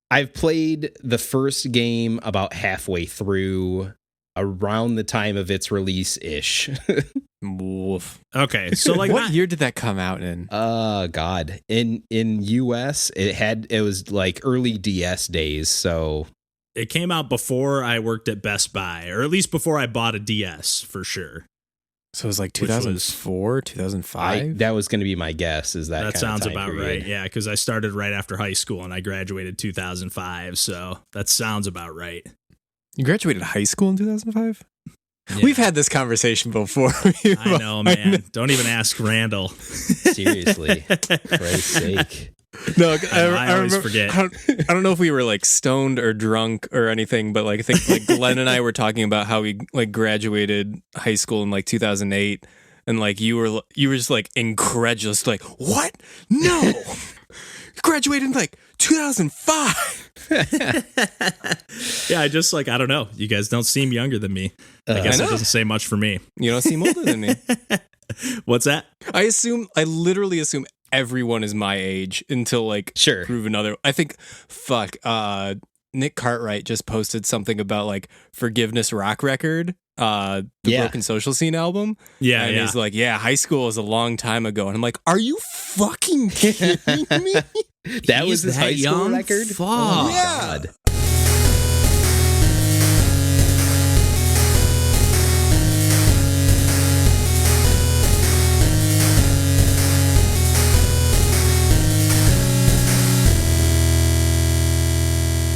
I've played the first game about halfway through, around the time of its release-ish. Woof. Okay, so like what year did that come out in? God. In US, it was like early DS days, so it came out before I worked at Best Buy, or at least before I bought a DS for sure. So it was like 2004, 2005? That was going to be my guess. Is that sounds time about period. right? Yeah, because I started right after high school and I graduated 2005, so that sounds about right. You graduated high school in 2005? Yeah. We've had this conversation before. I know, man. Don't even ask Randall. Seriously, for Christ's sake. No, I always remember, forget. I don't know if we were like stoned or drunk or anything, but like I think like Glenn and I were talking about how we like graduated high school in like 2008, and like you were just like incredulous, like what? No, you graduated in like 2005. Yeah, I just like I don't know. You guys don't seem younger than me. I guess it doesn't say much for me. You don't seem older than me. What's that? I literally assume everyone is my age until like prove another. I think Nick Cartwright just posted something about like Forgiveness Rock Record, the Broken Social Scene album. Yeah, and he's like, yeah, high school is a long time ago, and I'm like, are you fucking kidding me? That was his high school record? Fuck. Oh, yeah. God.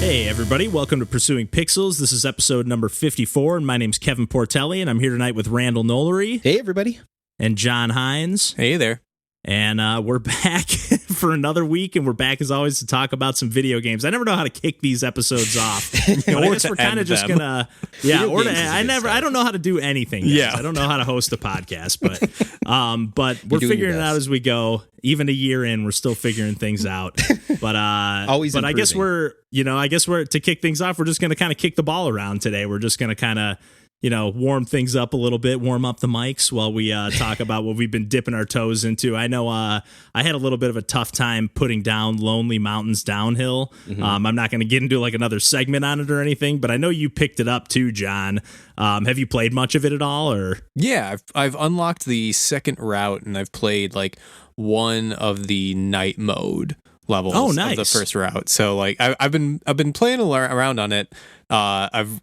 Hey everybody, welcome to Pursuing Pixels. This is episode number 54, and my name's Kevin Portelli, and I'm here tonight with Randall Nolery. Hey everybody. And John Hines. Hey there. And we're back for another week, and we're back as always to talk about some video games. I never know how to kick these episodes off. But I guess we're kind of just gonna, I don't know how to do anything. Guys. Yeah, I don't know how to host a podcast, but we're figuring it out as we go. Even a year in, we're still figuring things out. But always. But improving. I guess we're to kick things off. We're just gonna kind of kick the ball around today. We're just gonna kind of, warm things up a little bit, warm up the mics while we talk about what we've been dipping our toes into. I know I had a little bit of a tough time putting down Lonely Mountains Downhill. Mm-hmm. I'm not going to get into like another segment on it or anything, but I know you picked it up too, John. Have you played much of it at all? Or yeah, I've unlocked the second route, and I've played like one of the night mode levels of the first route. So like I've been playing around on it. I've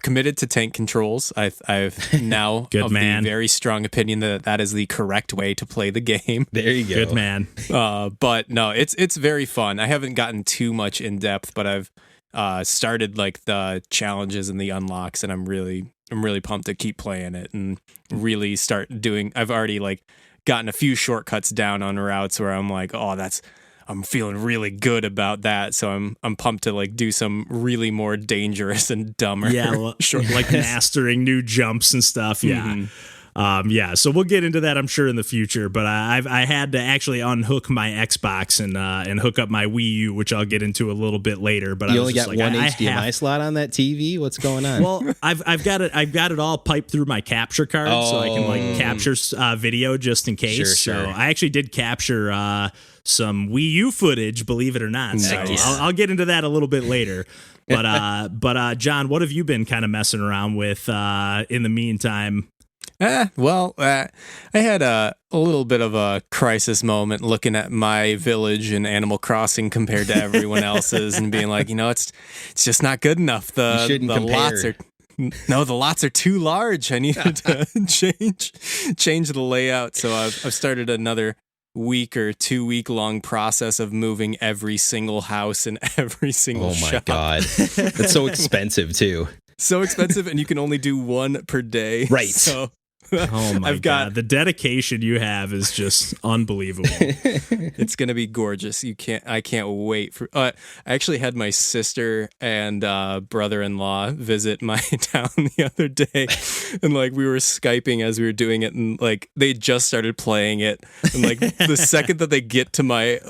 committed to tank controls. I've now Good man. The very strong opinion that is the correct way to play the game. There you go. Good man. But no, it's very fun. I haven't gotten too much in depth, but I've started like the challenges and the unlocks, and I'm really pumped to keep playing it and really start doing. I've already like gotten a few shortcuts down on routes where I'm like, I'm feeling really good about that, so I'm pumped to like do some really more dangerous and dumber. Yeah, like mastering new jumps and stuff. Yeah, so we'll get into that, I'm sure, in the future. But I had to actually unhook my Xbox and hook up my Wii U, which I'll get into a little bit later. But you I only got one HDMI slot on that TV. What's going on? Well, I've got it all piped through my capture card, so I can like capture video just in case. Sure. So I actually did capture some Wii U footage, believe it or not. So I'll get into that a little bit later. But John, what have you been kind of messing around with in the meantime? I had a little bit of a crisis moment looking at my village in Animal Crossing compared to everyone else's and being like, it's just not good enough. The lots are too large. I needed to change the layout. So I've started another week or 2 week long process of moving every single house and every single shop. Oh my God. That's so expensive too. So expensive, and you can only do one per day. Right. So oh my God, the dedication you have is just unbelievable. It's gonna be gorgeous. I can't wait for. I actually had my sister and brother-in-law visit my town the other day, and like we were Skyping as we were doing it, and like they just started playing it, and like the second that they get to my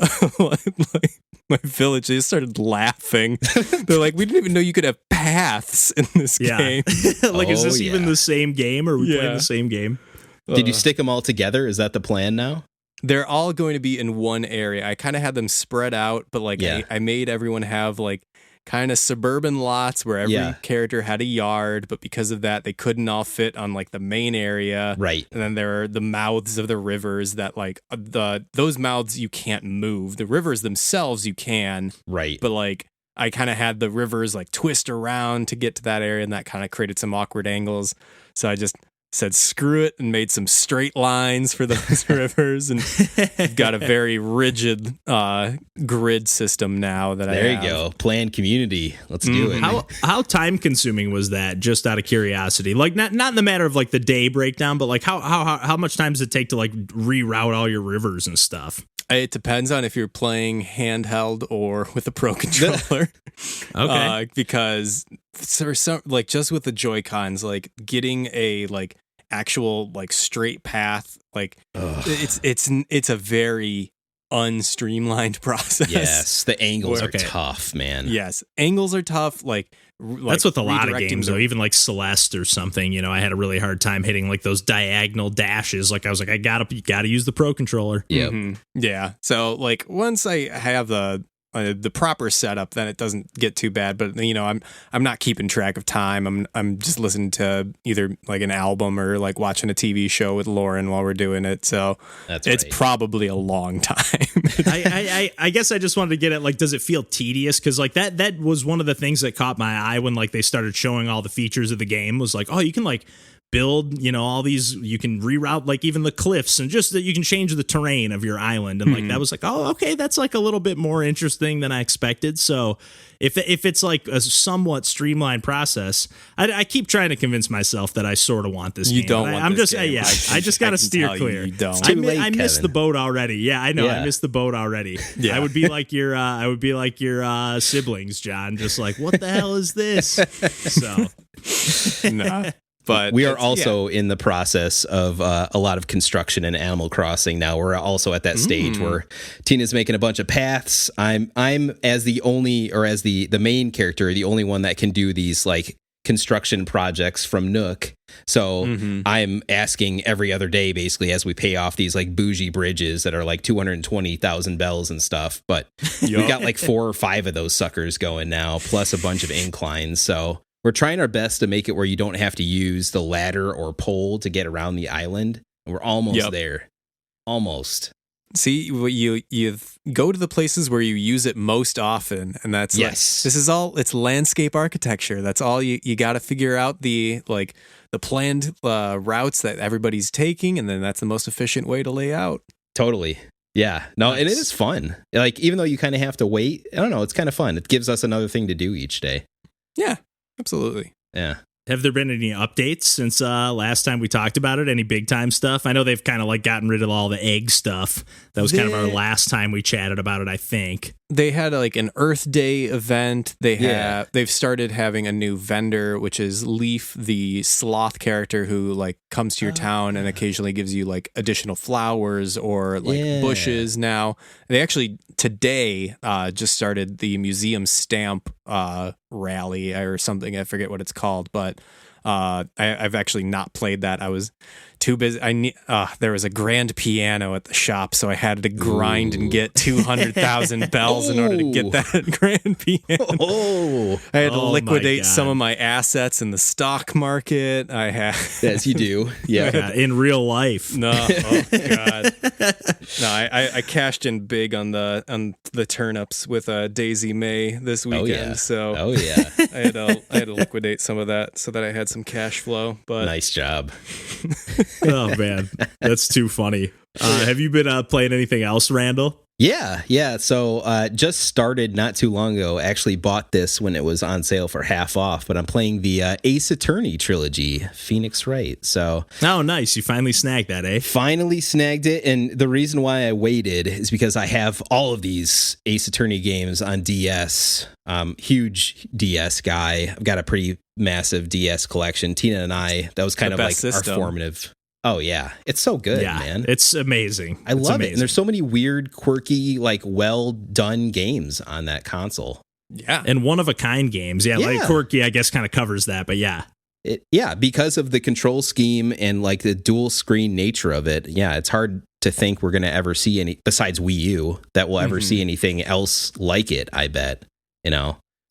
my village, they just started laughing. They're like, we didn't even know you could have paths in this game. Like, is this even the same game? Or are we playing the same game? Did you stick them all together? Is that the plan now? They're all going to be in one area. I kind of had them spread out, but like I made everyone have like kind of suburban lots where every character had a yard, but because of that, they couldn't all fit on like the main area. Right. And then there are the mouths of the rivers that like those mouths you can't move. The rivers themselves you can. Right. But like I kind of had the rivers like twist around to get to that area, and that kind of created some awkward angles. So I just said screw it and made some straight lines for those rivers, and got a very rigid grid system now that there you go. Planned community. Let's do it. How time consuming was that? Just out of curiosity, like not in the matter of like the day breakdown, but like how much time does it take to like reroute all your rivers and stuff? It depends on if you're playing handheld or with a pro controller. Okay. Because there's some like just with the Joy-Cons, like getting a like actual like straight path, like it's a very unstreamlined process. Yes, the angles are tough, man. Yes, angles are tough. Like that's with a lot of games, though. Even like Celeste or something, you know, I had a really hard time hitting like those diagonal dashes. Like I was like, you gotta use the pro controller. Yeah, yeah. So like once I have the proper setup, then it doesn't get too bad. But you know, I'm not keeping track of time. I'm just listening to either like an album or like watching a TV show with Lauren while we're doing it. So it's probably a long time. I guess I just wanted to get at like, does it feel tedious? Because like that was one of the things that caught my eye when like they started showing all the features of the game. Was like, oh, you can like build, you know, all these, you can reroute like even the cliffs, and just that you can change the terrain of your island, and like that was like, oh, okay, that's like a little bit more interesting than I expected. So if it's like a somewhat streamlined process, I keep trying to convince myself that I sort of want this. You game. don't want I'm this just game. I just got to steer clear. You don't. I missed the boat already. Yeah, I know. I missed the boat already. Yeah. I would be like your siblings, John. Just like, what the hell is this? So no. But we are also in the process of a lot of construction in Animal Crossing now. We're also at that stage where Tina's making a bunch of paths. I'm as the only, or as the main character, the only one that can do these like construction projects from Nook. So I'm asking every other day, basically, as we pay off these like bougie bridges that are like 220,000 bells and stuff. But we got like 4 or 5 of those suckers going now, plus a bunch of inclines. So we're trying our best to make it where you don't have to use the ladder or pole to get around the island. And we're almost there. Almost. See, you go to the places where you use it most often, and that's like, this is all, it's landscape architecture. That's all you got to figure out the planned routes that everybody's taking, and then that's the most efficient way to lay out. Totally. Yeah. No, and it is fun. Like, even though you kind of have to wait, I don't know, it's kind of fun. It gives us another thing to do each day. Yeah. Absolutely. Yeah. Have there been any updates since last time we talked about it? Any big time stuff? I know they've kind of like gotten rid of all the egg stuff. That was kind of our last time we chatted about it, I think. They had like an Earth Day event. They've started having a new vendor, which is Leaf, the sloth character who like comes to your town and occasionally gives you like additional flowers or like bushes. Now they actually today just started the museum stamp rally or something. I forget what it's called, but I've actually not played that. I was too busy. There was a grand piano at the shop, so I had to grind and get 200,000 bells in order to get that grand piano. I had to liquidate some of my assets in the stock market. I had, as you do, in real life. No, oh god, no. I cashed in big on the turnips with Daisy May this weekend. I had to liquidate some of that so that I had some cash flow. But nice job. Oh man, that's too funny. Have you been playing anything else, Randall? Yeah. So just started not too long ago. Actually bought this when it was on sale for half off, but I'm playing the Ace Attorney Trilogy, Phoenix Wright. So nice. You finally snagged that, eh? Finally snagged it. And the reason why I waited is because I have all of these Ace Attorney games on DS. Huge DS guy. I've got a pretty massive DS collection. Tina and I, that was kind of like our formative. Oh, yeah. It's so good, man. It's amazing. I love it. And there's so many weird, quirky, like well-done games on that console. Yeah. And one-of-a-kind games. Yeah, like quirky, I guess, kind of covers that. But yeah. because of the control scheme and like the dual screen nature of it. Yeah, it's hard to think we're going to ever see any, besides Wii U, that we'll ever see anything else like it, I bet.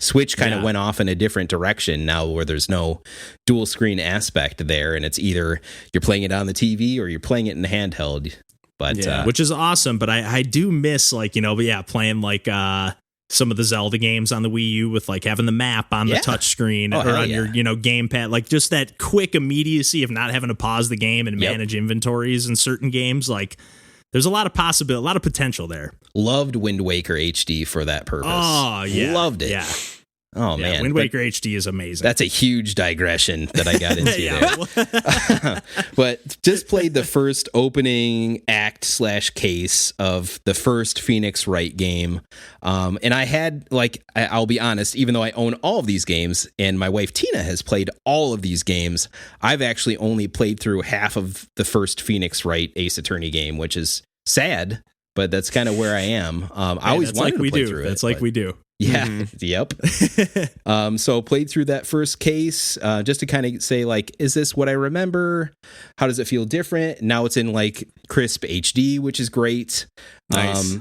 Switch kind of went off in a different direction now where there's no dual screen aspect there, and it's either you're playing it on the TV or you're playing it in the handheld. But which is awesome, but I do miss playing like some of the Zelda games on the Wii U with like having the map on the touch screen or on your gamepad, like just that quick immediacy of not having to pause the game and manage inventories in certain games. Like there's a lot of possibility, a lot of potential there. Loved Wind Waker HD for that purpose. Oh yeah, loved it. Yeah. Oh man, Wind Waker HD is amazing. That's a huge digression that I got into there. But just played the first opening act / case of the first Phoenix Wright game. And I had, I'll be honest, even though I own all of these games and my wife Tina has played all of these games, I've actually only played through half of the first Phoenix Wright Ace Attorney game, which is sad, but that's kind of where I am. I always wanted to play through it. That's like we do. Yeah. Yep. So played through that first case just to kind of say, like, is this what I remember? How does it feel different? Now it's in like crisp HD, which is great. Nice.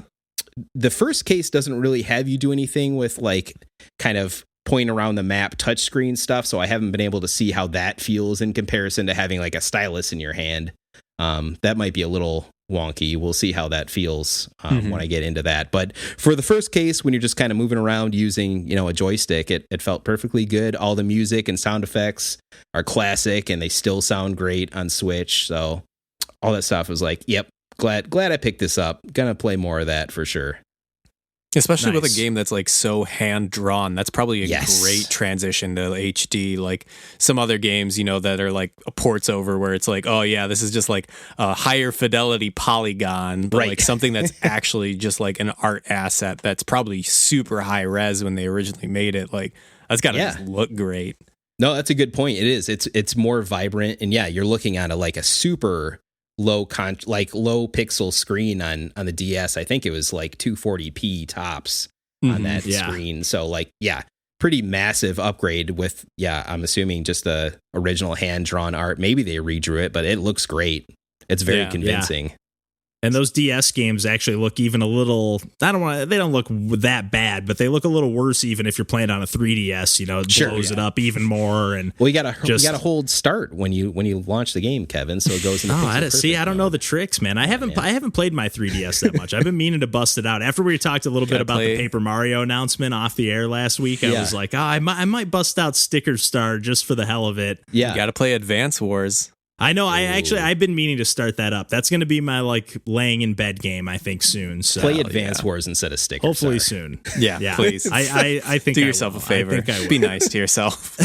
The first case doesn't really have you do anything with like kind of point around the map touchscreen stuff. So I haven't been able to see how that feels in comparison to having like a stylus in your hand. That might be a little wonky. We'll see how that feels when I get into that. But for the first case, when you're just kind of moving around using, a joystick, it felt perfectly good. All the music and sound effects are classic and they still sound great on Switch. So all that stuff was like, yep, glad I picked this up. Gonna play more of that for sure. Especially with a game that's like so hand drawn. That's probably a great transition to HD. Like some other games, that are like ports over where it's like, oh yeah, this is just like a higher fidelity polygon, but like something that's actually just like an art asset that's probably super high res when they originally made it. Like that's got to just look great. No, that's a good point. It is. It's more vibrant, and you're looking at a super low pixel screen on the DS. I think it was like 240p tops on that screen. So pretty massive upgrade with I'm assuming just the original hand drawn art. Maybe they redrew it, but it looks great. It's very convincing. And those DS games actually look even a little, they don't look that bad, but they look a little worse even if you're playing on a 3DS, it blows it up even more. And well, you got to hold start when you launch the game, Kevin, so it goes into I don't know the tricks, man. I haven't played my 3DS that much. I've been meaning to bust it out. After we talked a little bit about the Paper Mario announcement off the air last week, I was like, I might bust out Sticker Star just for the hell of it. Yeah. You got to play Advance Wars. I know. I've been meaning to start that up. That's going to be my laying in bed game, I think, soon. So, play Advance Wars instead of Sticker Hopefully Star. Soon. Yeah, please. I think do yourself a favor. Be nice to yourself.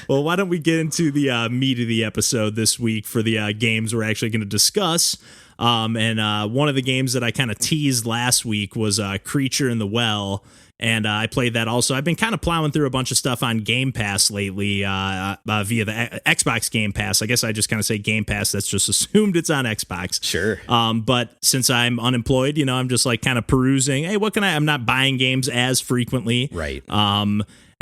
Well, why don't we get into the meat of the episode this week for the games we're actually going to discuss. And one of the games that I kind of teased last week was Creature in the Well. And I played that also. I've been kind of plowing through a bunch of stuff on Game Pass lately via the Xbox Game Pass. I guess I just kind of say Game Pass. That's just assumed it's on Xbox. Sure. But since I'm unemployed, I'm just like kind of perusing. Hey, what can I'm not buying games as frequently. Right.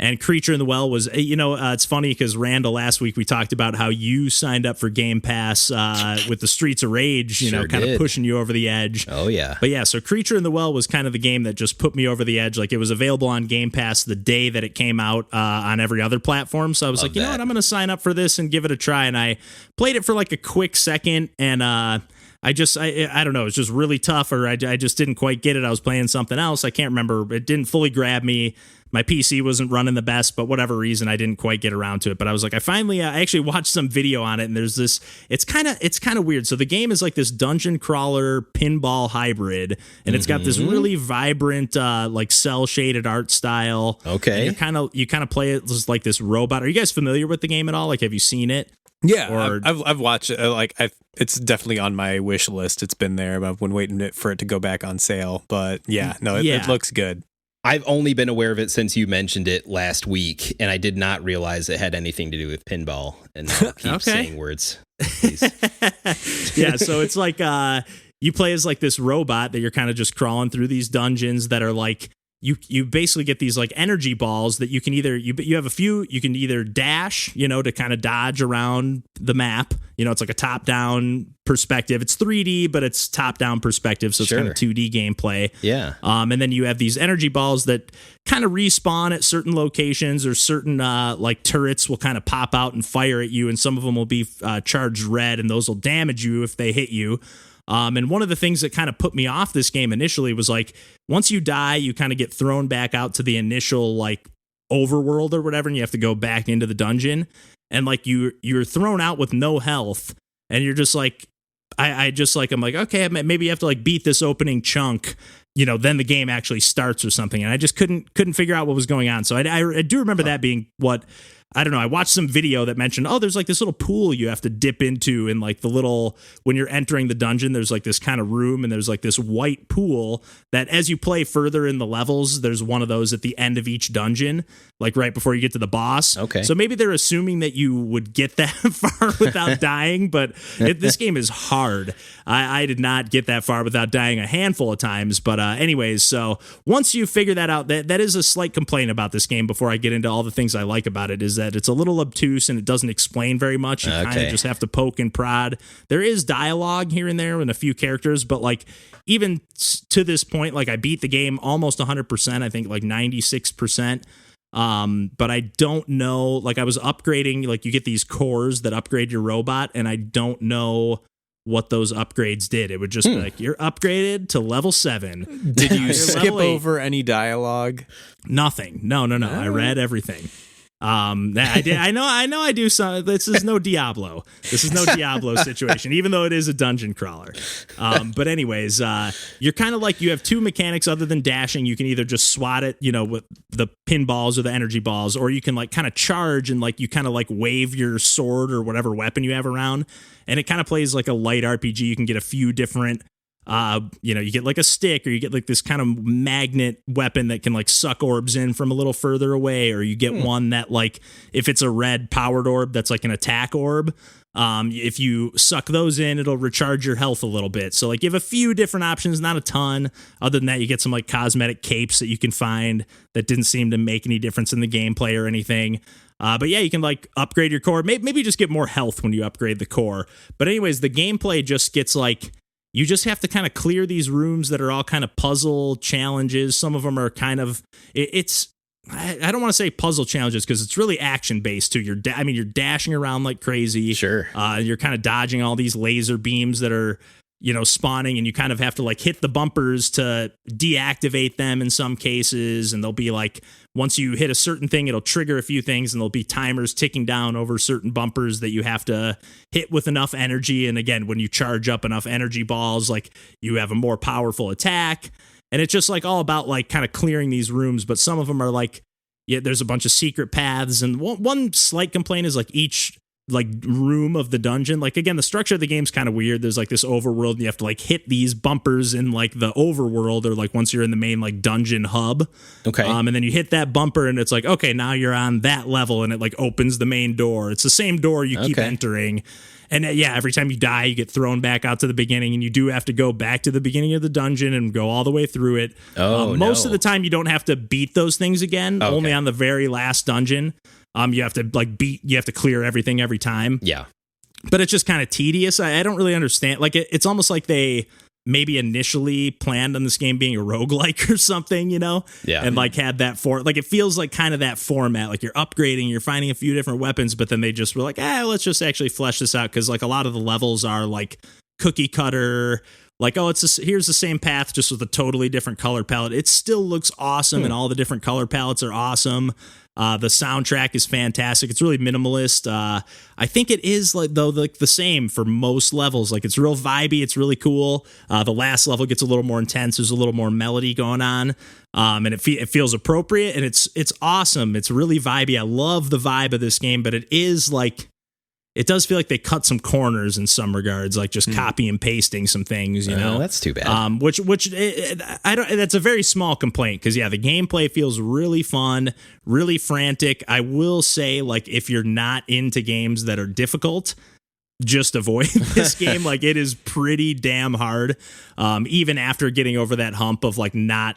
And Creature in the Well was, it's funny because Randall, last week we talked about how you signed up for Game Pass with the Streets of Rage, kind of pushing you over the edge. Oh, yeah. But so Creature in the Well was kind of the game that just put me over the edge. Like it was available on Game Pass the day that it came out on every other platform. So I was you know what, I'm going to sign up for this and give it a try. And I played it for like a quick second and I don't know. It was just really tough, or I just didn't quite get it. I was playing something else. I can't remember. It didn't fully grab me. My PC wasn't running the best, but whatever reason, I didn't quite get around to it. But I was like, I actually watched some video on it, and there's this. It's kind of weird. So the game is like this dungeon crawler pinball hybrid, and it's got this really vibrant, like cell shaded art style. Okay, and you kind of play it as like this robot. Are you guys familiar with the game at all? Like, have you seen it? Yeah, I've watched it. It's definitely on my wish list. It's been there. I've been waiting for it to go back on sale. But it looks good. I've only been aware of it since you mentioned it last week, and I did not realize it had anything to do with pinball. And I'll keep saying words, please. Yeah, so it's like you play as like this robot that you're kind of just crawling through these dungeons that are like you basically get these like energy balls that you can either you have a few, you can either dash, to kind of dodge around the map. It's like a top down perspective. It's 3D, but it's top down perspective, so it's kind of 2D gameplay. Yeah. And then you have these energy balls that kind of respawn at certain locations, or certain like turrets will kind of pop out and fire at you, and some of them will be charged red, and those will damage you if they hit you. And one of the things that kind of put me off this game initially was like, once you die, you kind of get thrown back out to the initial like overworld or whatever, and you have to go back into the dungeon, and like you're thrown out with no health, and you're just like, I'm like, okay, maybe you have to like beat this opening chunk, then the game actually starts or something, and I just couldn't figure out what was going on. So I do remember that being what. I don't know. I watched some video that mentioned, there's like this little pool you have to dip into, and like the little, when you're entering the dungeon, there's like this kind of room, and there's like this white pool that as you play further in the levels, there's one of those at the end of each dungeon, like right before you get to the boss. Okay. So maybe they're assuming that you would get that far without dying, but this game is hard. I did not get that far without dying a handful of times. But anyways, so once you figure that out, that is a slight complaint about this game before I get into all the things I like about it, is that it's a little obtuse and it doesn't explain very much. You kind of just have to poke and prod. There is dialogue here and there and a few characters, but like even to this point, like I beat the game almost 100%, I think like 96%. But I don't know, like I was upgrading, like you get these cores that upgrade your robot, and I don't know what those upgrades did. It would just be like, you're upgraded to level 7. Did you skip over any dialogue? Nothing. No. I read everything. I did. I know. I do. Some. This is no Diablo. This is no Diablo situation, even though it is a dungeon crawler. But anyways, you're kind of like, you have two mechanics other than dashing. You can either just swat it, with the pinballs or the energy balls, or you can like kind of charge and like you kind of like wave your sword or whatever weapon you have around, and it kind of plays like a light RPG. You can get a few different. You get like a stick, or you get like this kind of magnet weapon that can like suck orbs in from a little further away, or you get one that like, if it's a red powered orb, that's like an attack orb. If you suck those in, it'll recharge your health a little bit. So like you have a few different options, not a ton. Other than that, you get some like cosmetic capes that you can find that didn't seem to make any difference in the gameplay or anything. But yeah, you can like upgrade your core. Maybe just get more health when you upgrade the core. But anyways, the gameplay just gets like, you just have to kind of clear these rooms that are all kind of puzzle challenges. Some of them are kind of, I don't want to say puzzle challenges because it's really action based too. You're dashing around like crazy. Sure. You're kind of dodging all these laser beams that are, spawning, and you kind of have to like hit the bumpers to deactivate them in some cases. And they'll be like, once you hit a certain thing, it'll trigger a few things, and there'll be timers ticking down over certain bumpers that you have to hit with enough energy. And again, when you charge up enough energy balls, like you have a more powerful attack. And it's just like all about like kind of clearing these rooms. But some of them are like, there's a bunch of secret paths. And one slight complaint is like each like room of the dungeon, like again, the structure of the game's kind of weird. There's like this overworld, and you have to like hit these bumpers in like the overworld, or like once you're in the main like dungeon hub. Okay. And then you hit that bumper, and it's like, okay, now you're on that level, and it like opens the main door. It's the same door you keep entering. And every time you die, you get thrown back out to the beginning, and you do have to go back to the beginning of the dungeon and go all the way through it. Most of the time, you don't have to beat those things again. Okay. Only on the very last dungeon. You have to clear everything every time. Yeah. But it's just kind of tedious. I don't really understand. Like it's almost like they maybe initially planned on this game being a roguelike or something, Yeah. And like had that it feels like kind of that format. Like you're upgrading, you're finding a few different weapons, but then they just were like, let's just actually flesh this out. Cause like a lot of the levels are like cookie cutter. Like, here's the same path, just with a totally different color palette. It still looks awesome, and all the different color palettes are awesome. The soundtrack is fantastic. It's really minimalist. I think it is like the same for most levels. Like it's real vibey. It's really cool. The last level gets a little more intense. There's a little more melody going on, and it feels appropriate, and it's awesome. It's really vibey. I love the vibe of this game, but it is like, it does feel like they cut some corners in some regards, like just copy and pasting some things, That's too bad. That's a very small complaint, because the gameplay feels really fun, really frantic. I will say, like, if you're not into games that are difficult, just avoid this game. Like, it is pretty damn hard. Even after getting over that hump of like not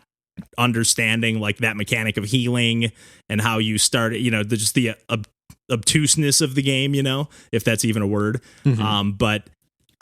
understanding like that mechanic of healing and how you start, just the obtuseness of the game, if that's even a word. But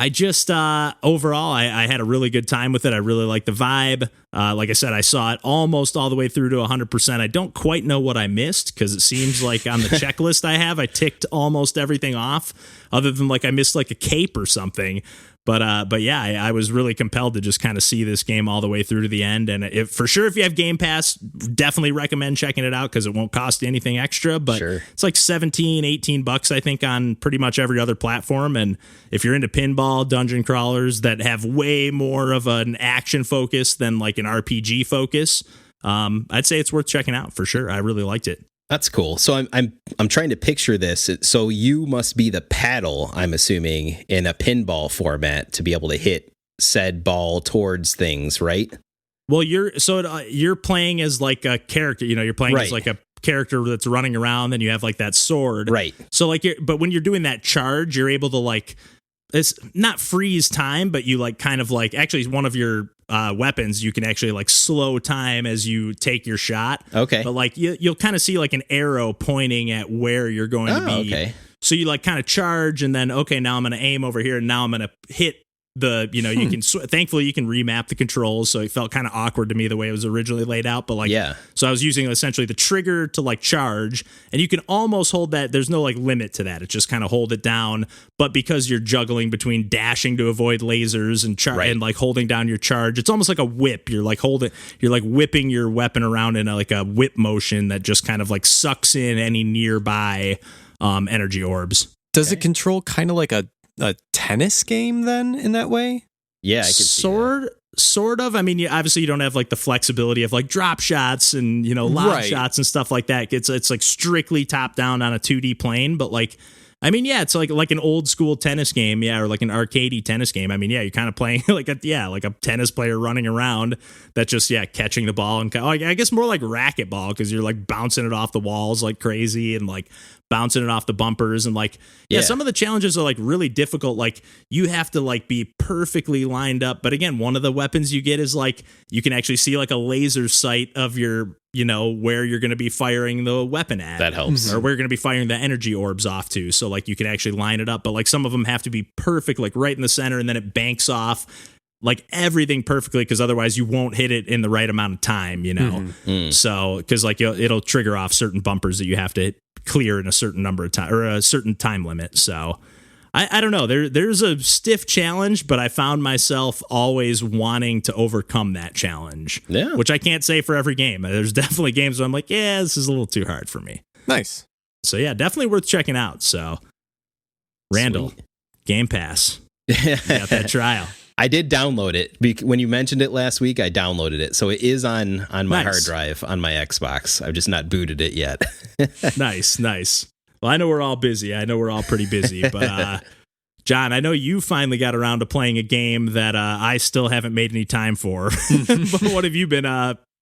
I just overall, I had a really good time with it. I really like the vibe. Like I said, I saw it almost all the way through to 100%. I don't quite know what I missed because it seems like on the checklist I ticked almost everything off, other than like I missed like a cape or something. But yeah, I was really compelled to just kind of see this game all the way through to the end. And if you have Game Pass, definitely recommend checking it out because it won't cost you anything extra. But It's like $17-$18, I think, on pretty much every other platform. And if you're into pinball dungeon crawlers that have way more of an action focus than like an RPG focus, I'd say it's worth checking out for sure. I really liked it. That's cool. So I'm trying to picture this. So you must be the paddle, I'm assuming, in a pinball format to be able to hit said ball towards things, right? Well, you're playing as like a character. You're playing as like a character that's running around. Then you have like that sword, right? So like, but when you're doing that charge, you're able to like, it's not freeze time, but you like kind of like actually one of your weapons, you can actually like slow time as you take your shot. Okay. But like you'll kind of see like an arrow pointing at where you're going to be. Okay. So you like kind of charge and then, okay, now I'm going to aim over here and now I'm going to hit the, you can, thankfully you can remap the controls. So it felt kind of awkward to me the way it was originally laid out. But like, so I was using essentially the trigger to like charge, and you can almost hold that. There's no like limit to that. It just kind of hold it down. But because you're juggling between dashing to avoid lasers and and like holding down your charge, it's almost like a whip. You're like whipping your weapon around in like a whip motion that just kind of like sucks in any nearby energy orbs. Does it control kind of like a tennis game then in that way? Yeah, I could see that. Sort of. I mean, obviously you don't have like the flexibility of like drop shots and, lob shots and stuff like that. It's like strictly top down on a 2D plane, but like, I mean, yeah, it's like an old school tennis game, or like an arcadey tennis game. I mean, yeah, you're kind of playing like a tennis player running around that just catching the ball and I guess more like racquetball because you're like bouncing it off the walls like crazy and like bouncing it off the bumpers and like some of the challenges are like really difficult. Like you have to like be perfectly lined up. But again, one of the weapons you get is like you can actually see like a laser sight of your where you're going to be firing the weapon at. That helps. Or where you're going to be firing the energy orbs off to. So like you can actually line it up, but like some of them have to be perfect, like right in the center, and then it banks off like everything perfectly because otherwise you won't hit it in the right amount of time, So because like it'll trigger off certain bumpers that you have to clear in a certain number of time or a certain time limit. So I don't know. There's a stiff challenge, but I found myself always wanting to overcome that challenge. Yeah. Which I can't say for every game. There's definitely games where I'm like, this is a little too hard for me. Nice. So yeah, definitely worth checking out. So Randall, Sweet. Game Pass. You got that trial. I did download it. When you mentioned it last week, I downloaded it. So it is on my hard drive on my Xbox. I've just not booted it yet. Nice. Well, I know we're all busy. I know we're all pretty busy. But, John, I know you finally got around to playing a game that I still haven't made any time for. But what have you been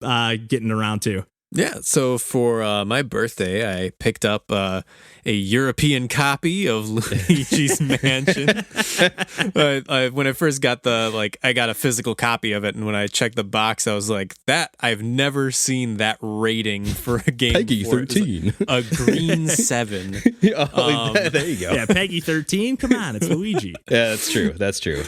getting around to? Yeah, so for my birthday, I picked up a European copy of Luigi's Mansion. When I first got I got a physical copy of it, and when I checked the box, I was like, I've never seen that rating for a game. Peggy 13. A green 7. There you go. Yeah, Peggy 13? Come on, it's Luigi. Yeah, that's true.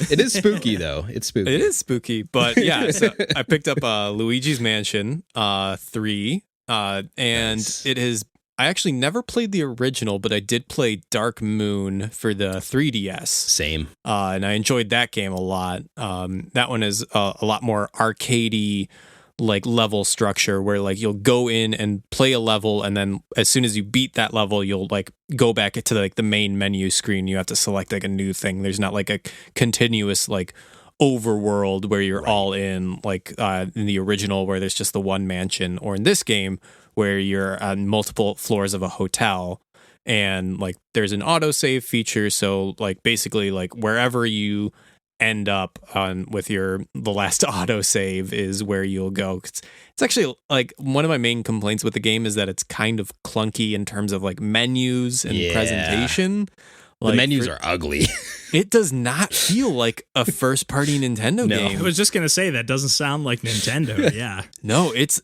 It is spooky, though. It's spooky. It is spooky, but yeah, so I picked up Luigi's Mansion 3. And Nice. It is. I actually never played the original, but I did play Dark Moon for the 3DS. Same. And I enjoyed that game a lot. That one is a lot more arcadey, like level structure, where like you'll go in and play a level, and then as soon as you beat that level, you'll like go back to the main menu screen. You have to select like a new thing. There's not like a continuous like overworld where you're all in like in the original where there's just the one mansion, or in this game where you're on multiple floors of a hotel, and like there's an autosave feature, so like basically like wherever you end up on with the last autosave is where you'll go. It's actually like one of my main complaints with the game is that it's kind of clunky in terms of like menus and presentation. The menus are ugly. It does not feel like a first-party Nintendo game. I was just gonna say that doesn't sound like Nintendo. Yeah. No, it's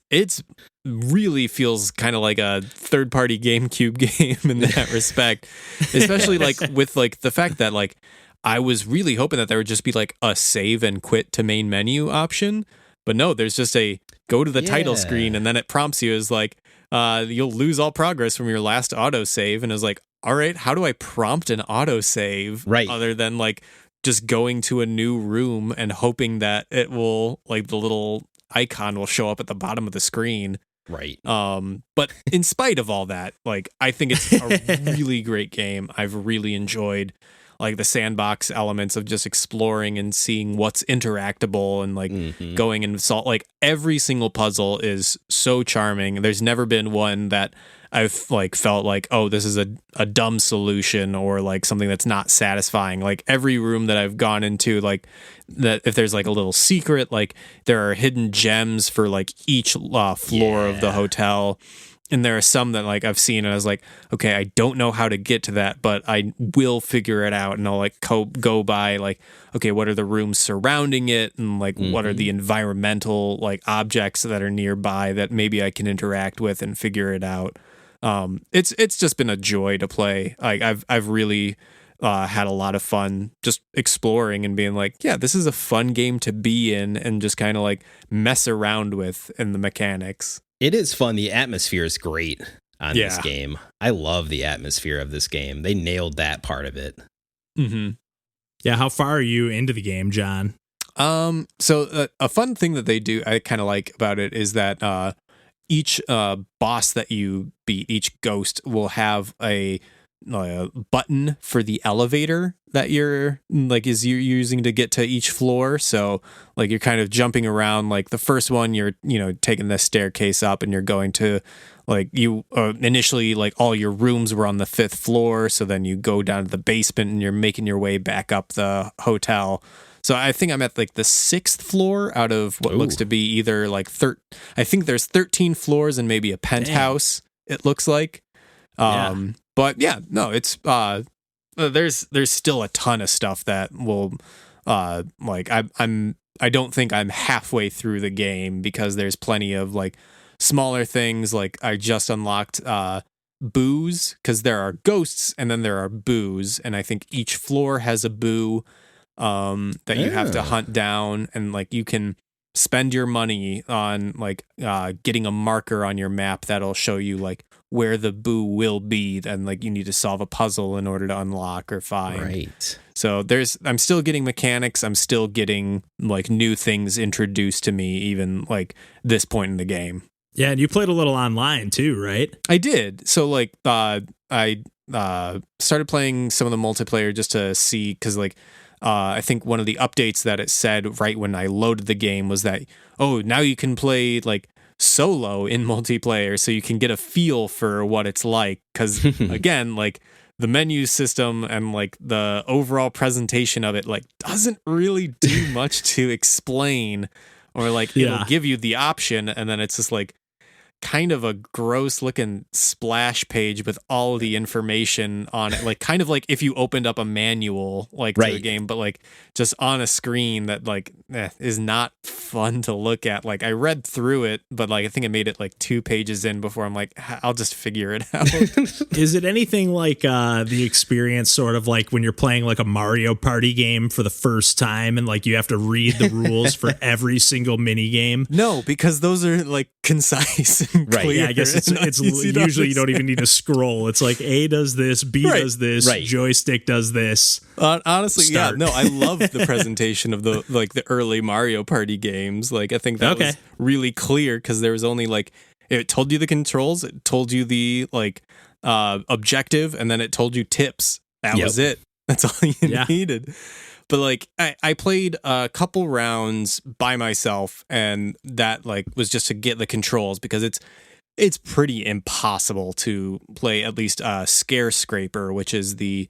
really feels kind of like a third-party GameCube game in that respect, especially like with like the fact that like I was really hoping that there would just be like a save and quit to main menu option, but no, there's just a go to the title screen and then it prompts you as like you'll lose all progress from your last autosave, and it's like, all right, how do I prompt an autosave other than like just going to a new room and hoping that it will like the little icon will show up at the bottom of the screen. Right. But in spite of all that, like I think it's a really great game. I've really enjoyed like the sandbox elements of just exploring and seeing what's interactable and like going and solve. Like every single puzzle is so charming. There's never been one that I've like felt like, oh, this is a dumb solution or like something that's not satisfying. Like every room that I've gone into, like that if there's like a little secret, like there are hidden gems for like each floor of the hotel. And there are some that like I've seen and I was like, okay, I don't know how to get to that, but I will figure it out. And I'll like go by like, okay, what are the rooms surrounding it? And like, what are the environmental like objects that are nearby that maybe I can interact with and figure it out. It's just been a joy to play. Like I've really had a lot of fun just exploring and being like, yeah, this is a fun game to be in and just kind of like mess around with in the mechanics. It is fun. The atmosphere is great on this game. I love the atmosphere of this game. They nailed that part of it. Mm-hmm. Yeah. How far are you into the game, John? So a fun thing that they do, I kind of like about it is that each boss that you beat, each ghost will have a button for the elevator that you're using to get to each floor. So like you're kind of jumping around. Like the first one, you're taking the staircase up and you're going to like you initially like all your rooms were on the 5th floor. So then you go down to the basement and you're making your way back up the hotel. So I think I'm at like the 6th floor out of what looks to be either like I think there's 13 floors and maybe a penthouse. It looks like. But yeah, no, it's there's still a ton of stuff that will like I don't think I'm halfway through the game because there's plenty of like smaller things. Like I just unlocked boos because there are ghosts and then there are boos, and I think each floor has a boo that you have to hunt down, and like you can spend your money on like getting a marker on your map that'll show you like where the boo will be, and like you need to solve a puzzle in order to unlock or find. Right. So I'm still getting mechanics. I'm still getting like new things introduced to me, even like this point in the game. Yeah, and you played a little online too, right? I did. So like I started playing some of the multiplayer just to see, because like I think one of the updates that it said right when I loaded the game was that, oh, now you can play like solo in multiplayer, so you can get a feel for what it's like. Because again, like the menu system and like the overall presentation of it like doesn't really do much to explain, or like it'll give you the option and then it's just like kind of a gross looking splash page with all the information on it, like kind of like if you opened up a manual like to the game, but like just on a screen that like is not fun to look at. Like I read through it, but like I think I made it like 2 pages in before I'm like, I'll just figure it out. Is it anything like the experience sort of like when you're playing like a Mario Party game for the first time and like you have to read the rules for every single mini game? No, because those are like concise. Right. Yeah, I guess it's usually you don't even need to scroll. It's like A does this, B does this, joystick does this. Honestly, start. Yeah, no, I love the presentation of the like the early Mario Party games. Like I think that was really clear because there was only like it told you the controls, it told you the like objective, and then it told you tips. That was it. That's all you needed. But like I played a couple rounds by myself, and that like was just to get the controls, because it's pretty impossible to play at least Scare Scraper, which is the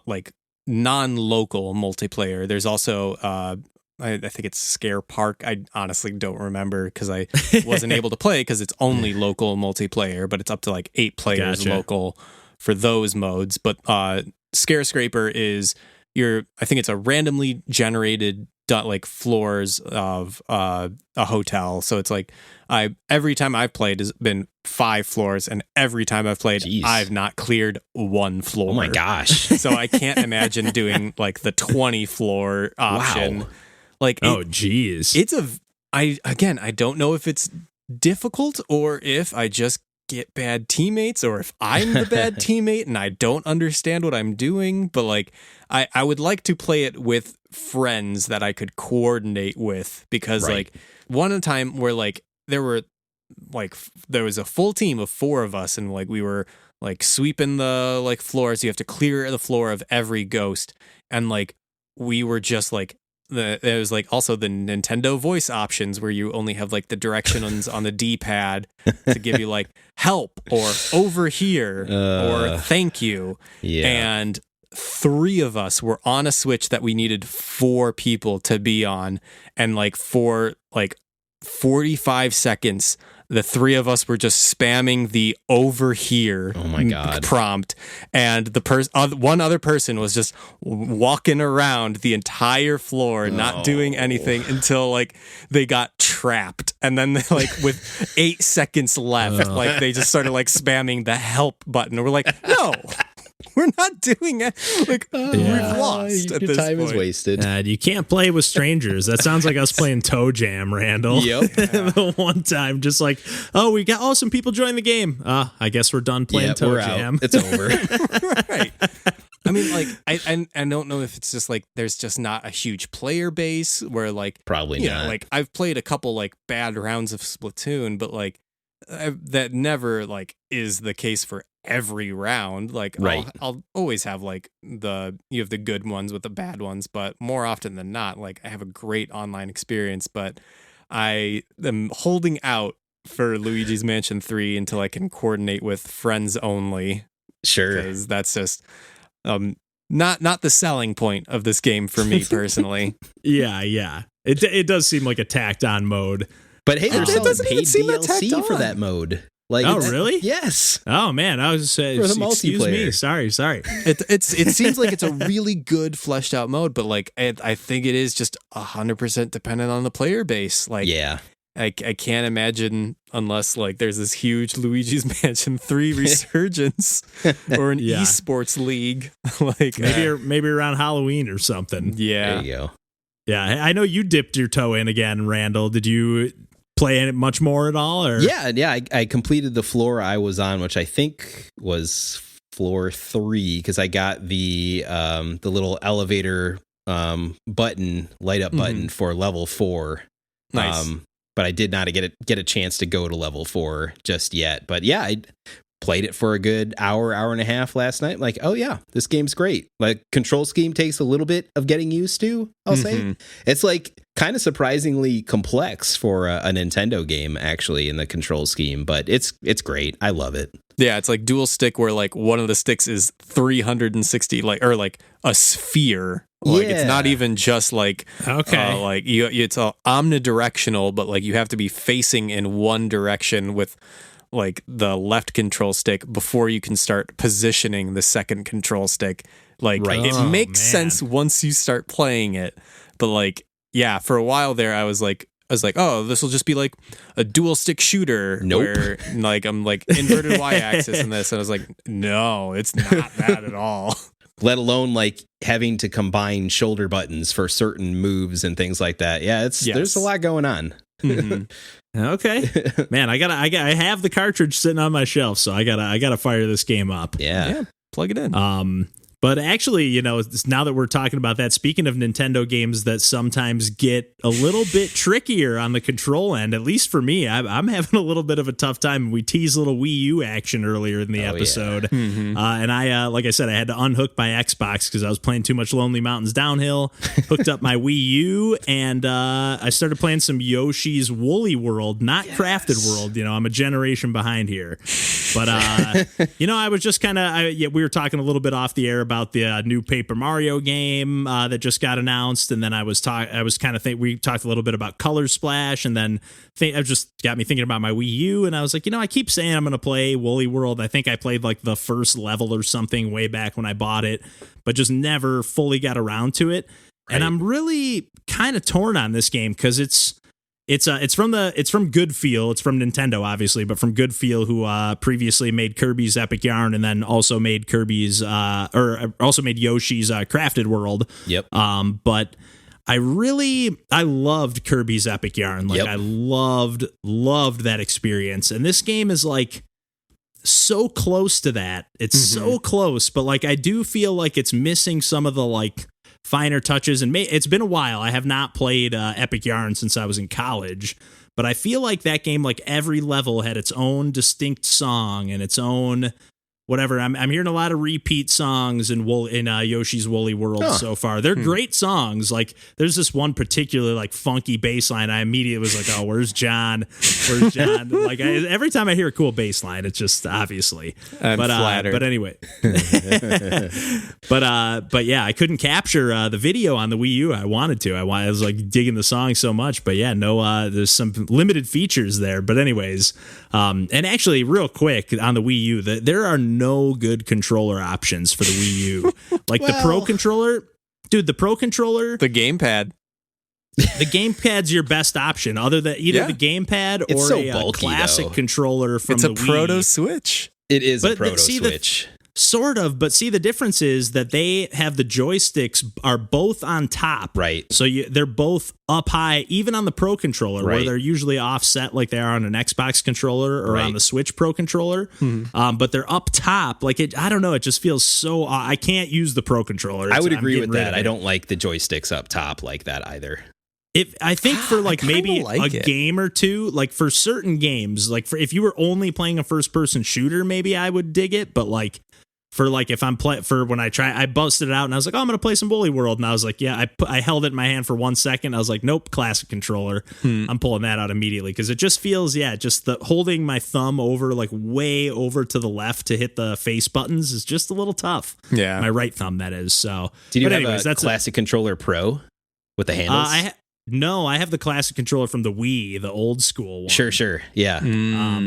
like non-local multiplayer. There's also I think it's Scare Park. I honestly don't remember because I wasn't able to play because it's only local multiplayer, but it's up to like 8 players local for those modes. But Scare Scraper is I think it's a randomly generated like floors of a hotel. So it's like every time I've played has been 5 floors, and every time I've played, Jeez. I've not cleared 1 floor. Oh my gosh. So I can't imagine doing like the 20 floor option. Wow. Oh, geez. I don't know if it's difficult or if I just get bad teammates or if I'm the bad teammate and I don't understand what I'm doing. But like, I would like to play it with friends that I could coordinate with, because like one time where like there was a full team of 4 of us, and like we were like sweeping the like floors. You have to clear the floor of every ghost, and like we were just like there was like also the Nintendo voice options where you only have like the directions on the D-pad to give you like help or over here or thank you. Yeah. And 3 of us were on a Switch that we needed 4 people to be on, and like for like 45 seconds the 3 of us were just spamming the over here prompt, and the one other person was just walking around the entire floor, not doing anything until like they got trapped, and then they, like with 8 seconds left, like they just started like spamming the help button. We're like, no. We're not doing it. Like, we've lost. Your time is wasted. You can't play with strangers. That sounds like us playing Toe Jam, Randall. Yep. The one time, just like, we got some people join the game. I guess we're done playing Toe Jam. It's over. Right. I mean, like, I don't know if it's just like there's just not a huge player base where like Probably not. Like I've played a couple like bad rounds of Splatoon, but like that never like is the case for every round. Like I'll always have like you have the good ones with the bad ones, but more often than not, like I have a great online experience. But I am holding out for Luigi's Mansion 3 until I can coordinate with friends only. Sure, because that's just not the selling point of this game for me personally. Yeah. It does seem like a tacked on mode. But hey, there's some doesn't paid even seem that DLC tacked for on. that mode. Like, really? Yes. Oh man, I was For the excuse me. multiplayer. Sorry. It seems like it's a really good fleshed out mode, but like I think it is just 100% dependent on the player base. Like, Yeah. I can't imagine unless like there's this huge Luigi's Mansion 3 resurgence or an esports league. Like Maybe around Halloween or something. Yeah. There you go. Yeah, I know you dipped your toe in again, Randall. Did you play it much more at all? Or Yeah. I completed the floor I was on, which I think was floor 3, because I got the little elevator light up button for level 4. Nice. But I did not get a chance to go to level 4 just yet. But yeah, I played it for a good hour and a half last night. Like, oh yeah, this game's great. Like, control scheme takes a little bit of getting used to, I'll say. It's like kind of surprisingly complex for a Nintendo game, actually, in the control scheme, but it's great. I love it. Yeah, it's like dual stick where like one of the sticks is 360 or like a sphere. Like it's not even just like like it's all omnidirectional, but like you have to be facing in one direction with like the left control stick before you can start positioning the second control stick. Like it makes sense once you start playing it, but like for a while there I was like, oh, this will just be like a dual stick shooter where like I'm like inverted y-axis in this, and I was like, no, it's not that at all. Let alone like having to combine shoulder buttons for certain moves and things like that. Yeah, there's a lot going on. Okay, man, I have the cartridge sitting on my shelf, so I gotta fire this game up. Yeah, plug it in. But actually, now that we're talking about that, speaking of Nintendo games that sometimes get a little bit trickier on the control end, at least for me, I'm having a little bit of a tough time. We teased little Wii U action earlier in the episode. And I, like I said, I had to unhook my Xbox because I was playing too much Lonely Mountains Downhill, hooked up my Wii U, and I started playing some Yoshi's Woolly World, not Crafted World. I'm a generation behind here. But I was just kind of we were talking a little bit off the air about the new Paper Mario game that just got announced, and then we talked a little bit about Color Splash, and then it just got me thinking about my Wii U, and I was like, I keep saying I'm going to play Woolly World. I think I played like the first level or something way back when I bought it, but just never fully got around to it. Right. And I'm really kind of torn on this game because it's from Good Feel. It's from Nintendo, obviously, but from Good Feel, who previously made Kirby's Epic Yarn and then also made Yoshi's Crafted World. Yep. But I loved Kirby's Epic Yarn. Like, I loved that experience. And this game is like so close to that. It's so close, but like I do feel like it's missing some of the like finer touches, and it's been a while. I have not played Epic Yarn since I was in college, but I feel like that game, like every level had its own distinct song and its own whatever. I'm hearing a lot of repeat songs in Yoshi's Woolly World so far. They're great songs. Like there's this one particular like funky bass line. I immediately was like, oh, where's John? Where's John? Like every time I hear a cool bass line, it's just obviously. I'm flattered. But anyway. But yeah, I couldn't capture the video on the Wii U. I wanted to. I was like digging the song so much, but yeah, no. There's some limited features there. But anyways, and actually, real quick on the Wii U, there are no good controller options for the Wii U. Like the Pro Controller, dude, the gamepad. The gamepad's your best option, other than either the gamepad or a classic controller from the Wii. It's a proto Switch. It is a proto Switch. Sort of, but see, the difference is that they have the joysticks are both on top. Right. So they're both up high, even on the Pro Controller, where they're usually offset like they are on an Xbox controller or on the Switch Pro Controller. But they're up top. Like, I don't know, it just feels so... I can't use the Pro Controller. I would agree with that. I don't like the joysticks up top like that either. I think for like maybe game or two, like for certain games, like if you were only playing a first person shooter, maybe I would dig it. But like for like if I'm I busted it out and I was like, oh, I'm gonna play some Woolly World, and I was like, yeah, I held it in my hand for 1 second. I was like, nope, classic controller. I'm pulling that out immediately because it just feels just the holding my thumb over like way over to the left to hit the face buttons is just a little tough. Yeah, my right thumb, that is. So did you have a classic controller Pro with the handles? No, I have the classic controller from the Wii, the old school one. Sure. Yeah.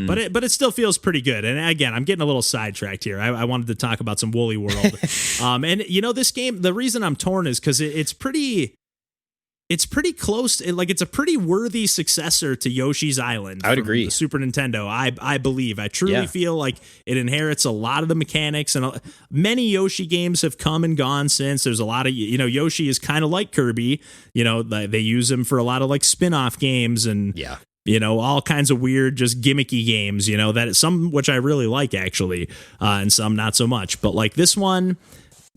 But it still feels pretty good. And again, I'm getting a little sidetracked here. I wanted to talk about some Woolly World. And this game, the reason I'm torn is because it's pretty close. It's a pretty worthy successor to Yoshi's Island. I would agree. The Super Nintendo, I believe. I truly feel like it inherits a lot of the mechanics, and many Yoshi games have come and gone since. There's a lot of, Yoshi is kind of like Kirby. They use him for a lot of like spin-off games and all kinds of weird, just gimmicky games. That some which I really like actually, and some not so much. But like this one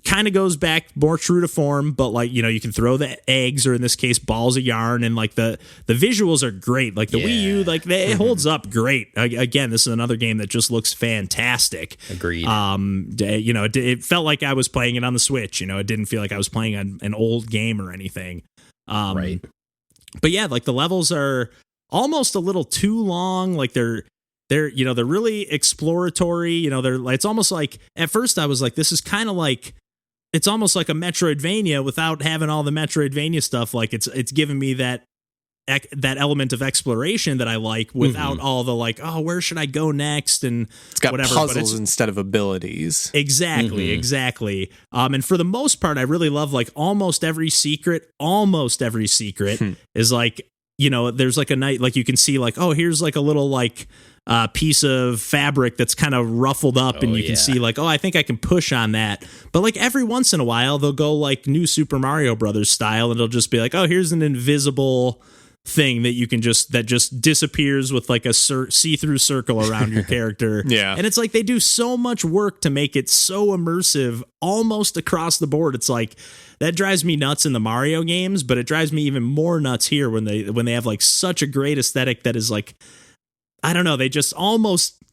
kind of goes back more true to form, but like you can throw the eggs, or in this case balls of yarn, and like the visuals are great. Like the Wii U, like it holds up great. Again, this is another game that just looks fantastic. Agreed. It felt like I was playing it on the Switch. It didn't feel like I was playing an old game or anything. Right. But yeah, like the levels are almost a little too long. Like they're really exploratory. It's almost like, at first I was like, this is kind of like, it's almost like a Metroidvania without having all the Metroidvania stuff. Like it's giving me that element of exploration that I like without all the like, oh, where should I go next? And it's got whatever, puzzles instead of abilities. Exactly. And for the most part, I really love like almost every secret is like, there's like a night, like you can see like, oh, here's like a little like piece of fabric that's kind of ruffled up, and you can see like, oh, I think I can push on that. But like every once in a while they'll go like New Super Mario Brothers style, and it'll just be like, oh, here's an invisible thing that you can just disappears with like a see-through circle around your character. And it's like they do so much work to make it so immersive almost across the board. It's like that drives me nuts in the Mario games, but it drives me even more nuts here when they have like such a great aesthetic that is like, I don't know, they just almost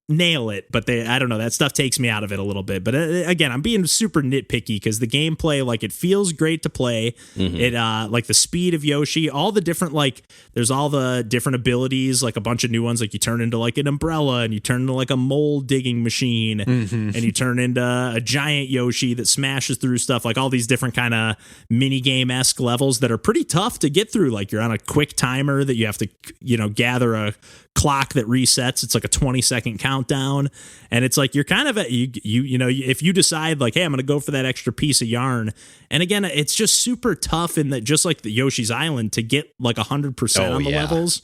nail it, but I don't know, that stuff takes me out of it a little bit. But again, I'm being super nitpicky because the gameplay, like, it feels great to play. It like the speed of Yoshi, all the different, like, there's all the different abilities, like a bunch of new ones, like you turn into like an umbrella, and you turn into like a mole digging machine, and you turn into a giant Yoshi that smashes through stuff, like all these different kind of mini game-esque levels that are pretty tough to get through. Like, you're on a quick timer that you have to, you know, gather a clock that resets. It's like a 20-second countdown, and it's like you're kind of you know, if you decide like, hey, I'm gonna go for that extra piece of yarn, and again, it's just super tough in that, just like the Yoshi's Island, to get like 100% on the levels.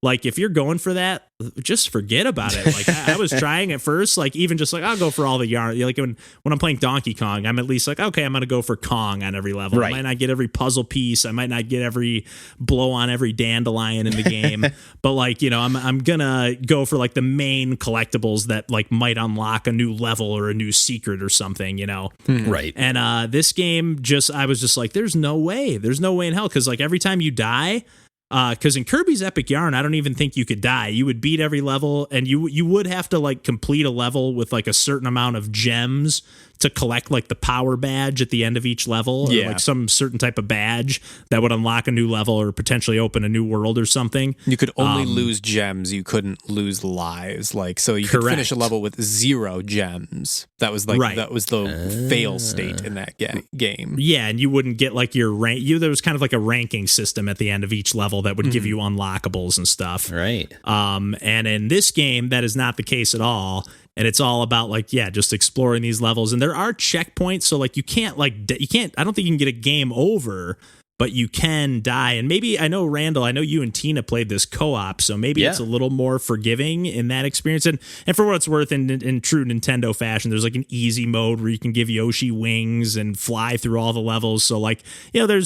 Like, if you're going for that, just forget about it. Like, I was trying at first, like, even just like, I'll go for all the yarn. Like, when I'm playing Donkey Kong, I'm at least like, okay, I'm going to go for Kong on every level. Right. I might not get every puzzle piece. I might not get every blow on every dandelion in the game. But, like, you know, I'm going to go for, like, the main collectibles that, like, might unlock a new level or a new secret or something, you know? Right. And this game, I was just like, there's no way. There's no way in hell. Because, like, every time you die... Because in Kirby's Epic Yarn, I don't even think you could die. You would beat every level, and you would have to, like, complete a level with, like, a certain amount of gems to collect, like, the power badge at the end of each level, or like some certain type of badge that would unlock a new level or potentially open a new world or something. You could only lose gems. You couldn't lose lives. Like, so you could finish a level with 0 gems. That was like that was the fail state in that game. Yeah, and you wouldn't get, like, your rank. There was kind of like a ranking system at the end of each level that would give you unlockables and stuff. Right. And in this game, that is not the case at all. And it's all about, like, just exploring these levels. And there are checkpoints, so, like, you can't, I don't think you can get a game over, but you can die. And maybe, I know, Randall, I know you and Tina played this co-op, so maybe it's a little more forgiving in that experience. And for what it's worth, in true Nintendo fashion, there's, like, an easy mode where you can give Yoshi wings and fly through all the levels. So, like, you know,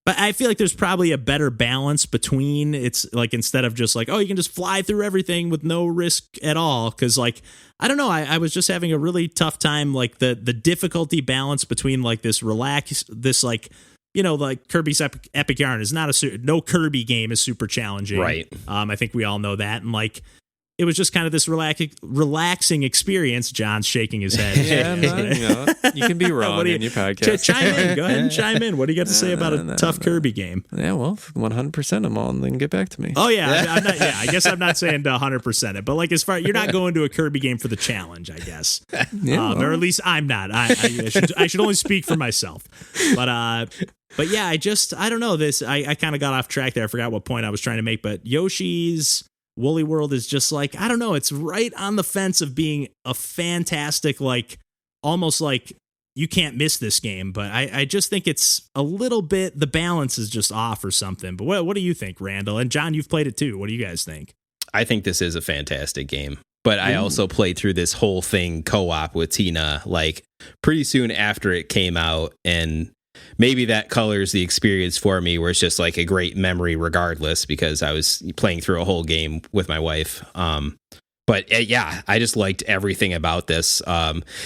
but I feel like there's probably a better balance between, it's like, instead of just like, oh, you can just fly through everything with no risk at all. Cause, like, I don't know, I was just having a really tough time, like the difficulty balance between, like, this like, you know, like Kirby's Epic Yarn is no Kirby game is super challenging. Right. I think we all know that. And, like, it was just kind of this relaxing experience. John's shaking his head. You can be wrong in your podcast. Chime in. Go ahead and chime in. What do you got to say about a tough Kirby game? Yeah, well, 100% them all, and then get back to me. Oh, yeah. I'm not, I guess I'm not saying to 100% it, but, like, as far, you're not going to a Kirby game for the challenge, I guess. Or at least I'm not. I should only speak for myself. But yeah, I don't know this. I kind of got off track there. I forgot what point I was trying to make, but Yoshi's Woolly World is just, like, I don't know, it's right on the fence of being a fantastic, like, almost like you can't miss this game, but I just think it's a little bit, the balance is just off or something. But what do you think, Randall? And John, you've played it too. What do you guys think? I think this is a fantastic game, but I also played through this whole thing co-op with Tina, like, pretty soon after it came out, and maybe that colors the experience for me, where it's just, like, a great memory regardless, because I was playing through a whole game with my wife. But I just liked everything about this.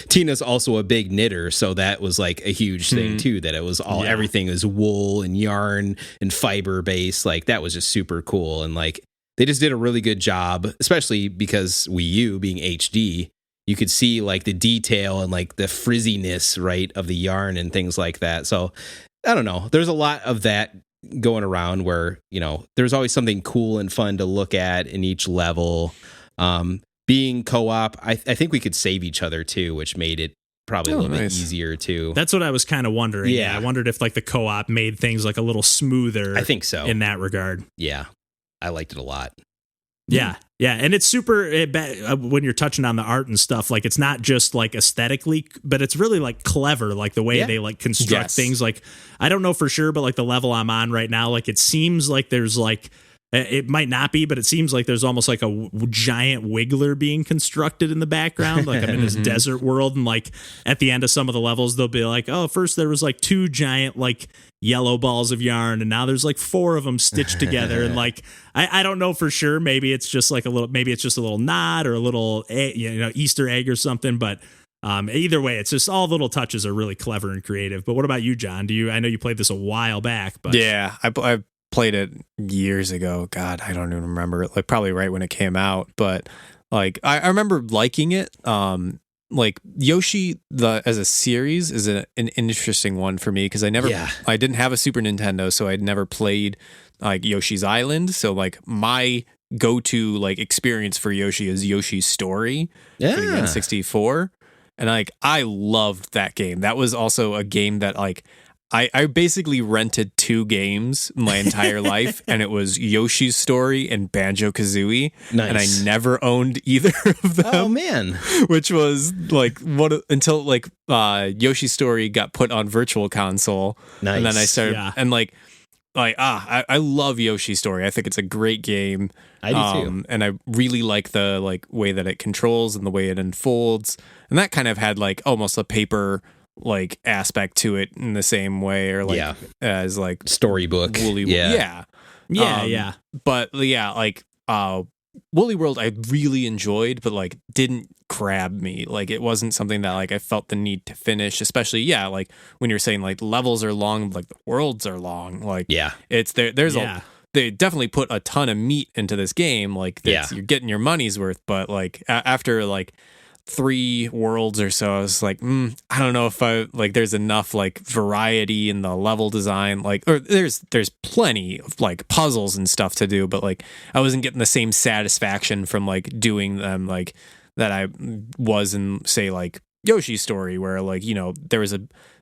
Tina's also a big knitter, so that was, like, a huge thing too, that it was everything was wool and yarn and fiber based. Like, that was just super cool. And, like, they just did a really good job, especially because Wii U being HD, you could see, like, the detail and, like, the frizziness, right, of the yarn and things like that. So I don't know. There's a lot of that going around where, you know, there's always something cool and fun to look at in each level. Being co-op, I think we could save each other too, which made it probably a little bit easier too. That's what I was kind of wondering. Yeah, I wondered if, like, the co-op made things, like, a little smoother. I think so. In that regard. Yeah, I liked it a lot. Yeah, and it's super, when you're touching on the art and stuff, like, it's not just, like, aesthetically, but it's really, like, clever, like, the way they, like, construct things. Like, I don't know for sure, but, like, the level I'm on right now, like, it seems like there's, like, it might not be, but it seems like there's almost like a giant wiggler being constructed in the background. Like, I'm in this desert world, and, like, at the end of some of the levels, they'll be like, oh, first there was, like, 2 giant, like, yellow balls of yarn, and now there's, like, 4 of them stitched together. And, like, I don't know for sure. Maybe it's just like a little nod or a little, Easter egg or something. But either way, it's just all little touches are really clever and creative. But what about you, John? I know you played this a while back, but yeah, I played it years ago. God, I don't even remember it. Like, probably right when it came out, but Like I remember liking it. Like Yoshi as a series is an interesting one for me because I didn't have a Super Nintendo, so I'd never played like Yoshi's Island. So like my go-to like experience for Yoshi is Yoshi's Story for the N64, and like I loved that game. That was also a game that like I basically rented 2 games my entire life, and it was Yoshi's Story and Banjo-Kazooie. Nice. And I never owned either of them. Oh, man. Which was like until like Yoshi's Story got put on Virtual Console. Nice. And then I started, and I love Yoshi's Story. I think it's a great game. I do too. And I really like the like way that it controls and the way it unfolds. And that kind of had like almost a paper like aspect to it in the same way, or like as like storybook. Woolly yeah. But yeah, like Woolly World I really enjoyed, but like didn't grab me. Like it wasn't something that like I felt the need to finish, especially like when you're saying like levels are long, like the worlds are long. Like it's there's they definitely put a ton of meat into this game. Like you're getting your money's worth, but like after like 3 worlds or so, I was like, I don't know if I like there's enough like variety in the level design, like, or there's plenty of like puzzles and stuff to do, but like I wasn't getting the same satisfaction from like doing them like that I was in say like Yoshi's Story, where like, you know,